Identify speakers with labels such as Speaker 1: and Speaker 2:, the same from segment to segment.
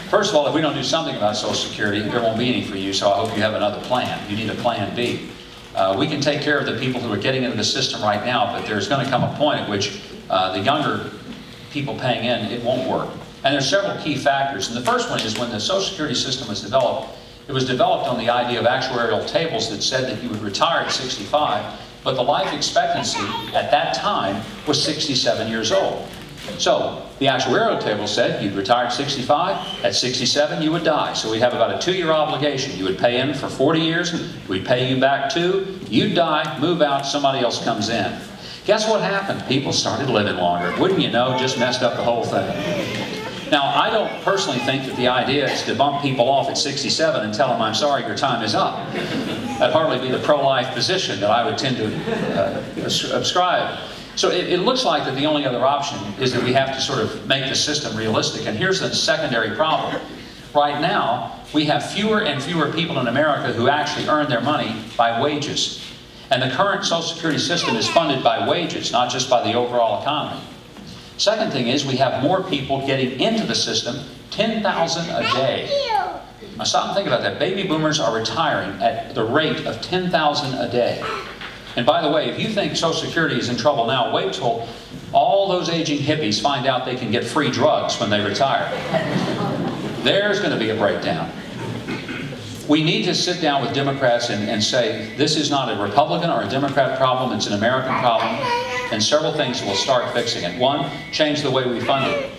Speaker 1: First of all, if we don't do something about Social Security, there won't be any for you, so I hope you have another plan. You need a plan B. We can take care of the people who are getting into the system right now, but there's going to come a point at which the younger people paying in, it won't work. And there's several key factors. And the first one is when the Social Security system was developed, it was developed on the idea of actuarial tables that said that you would retire at 65, but the life expectancy at that time was 67 years old. So the actuarial table said you'd retire at 65, at 67 you would die. So we'd have about a 2-year obligation. You would pay in for 40 years, we'd pay you back 2, you'd die, move out, somebody else comes in. Guess what happened? People started living longer. Wouldn't you know, just messed up the whole thing. Now, I don't personally think that the idea is to bump people off at 67 and tell them, I'm sorry, your time is up. That'd hardly be the pro-life position that I would tend to ascribe. So it looks like that the only other option is that we have to sort of make the system realistic. And here's the secondary problem. Right now, we have fewer and fewer people in America who actually earn their money by wages. And the current Social Security system is funded by wages, not just by the overall economy. Second thing is we have more people getting into the system, 10,000 a day. Now stop and think about that. Baby boomers are retiring at the rate of 10,000 a day. And by the way, if you think Social Security is in trouble now, wait till all those aging hippies find out they can get free drugs when they retire. There's going to be a breakdown. We need to sit down with Democrats and say, this is not a Republican or a Democrat problem, it's an American problem, and several things will start fixing it. One, change the way we fund it.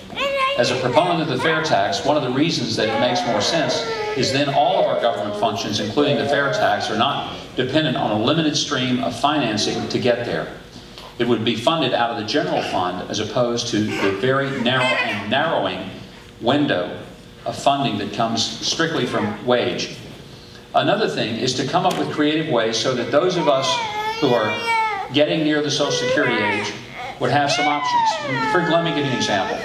Speaker 1: As a proponent of the fair tax, one of the reasons that it makes more sense is then all of our government functions, including the fair tax, are not dependent on a limited stream of financing to get there. It would be funded out of the general fund as opposed to the very narrow and narrowing window of funding that comes strictly from wage. Another thing is to come up with creative ways so that those of us who are getting near the Social Security age would have some options. Let me give you an example.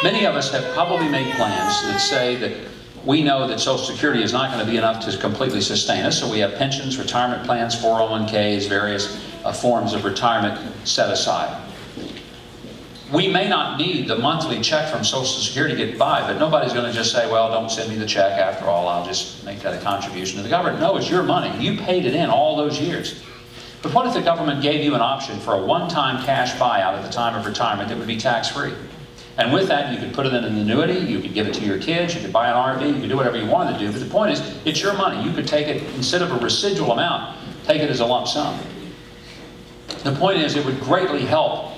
Speaker 1: Many of us have probably made plans that say that we know that Social Security is not going to be enough to completely sustain us, so we have pensions, retirement plans, 401ks, various forms of retirement set aside. We may not need the monthly check from Social Security to get by, but nobody's going to just say, well, don't send me the check after all, I'll just make that a contribution to the government. No, it's your money. You paid it in all those years. But what if the government gave you an option for a one-time cash buyout at the time of retirement that would be tax-free? And with that, you could put it in an annuity, you could give it to your kids, you could buy an RV, you could do whatever you wanted to do. But the point is, it's your money. You could take it, instead of a residual amount, take it as a lump sum. The point is, it would greatly help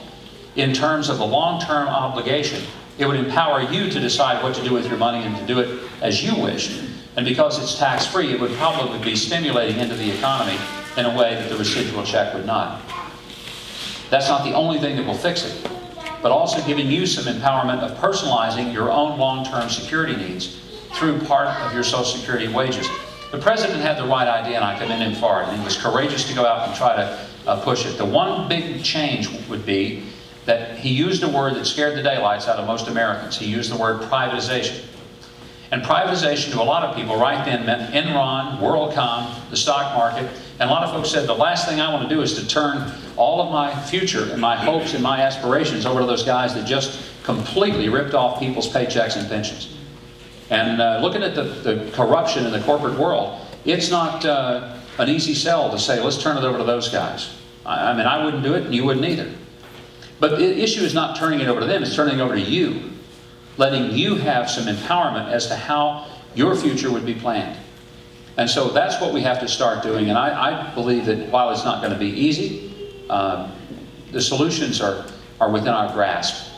Speaker 1: in terms of the long-term obligation. It would empower you to decide what to do with your money and to do it as you wish. And because it's tax-free, it would probably be stimulating into the economy in a way that the residual check would not. That's not the only thing that will fix it, but also giving you some empowerment of personalizing your own long-term security needs through part of your Social Security wages. The President had the right idea, and I commend him for it, and he was courageous to go out and try to push it. The one big change would be that he used a word that scared the daylights out of most Americans. He used the word privatization. And privatization to a lot of people right then meant Enron, WorldCom, the stock market, and a lot of folks said, the last thing I want to do is to turn all of my future and my hopes and my aspirations over to those guys that just completely ripped off people's paychecks and pensions. And looking at the corruption in the corporate world, it's not an easy sell to say, let's turn it over to those guys. I mean, I wouldn't do it, and you wouldn't either. But the issue is not turning it over to them, it's turning it over to you. Letting you have some empowerment as to how your future would be planned. And so that's what we have to start doing. And I believe that while it's not going to be easy, the solutions are within our grasp.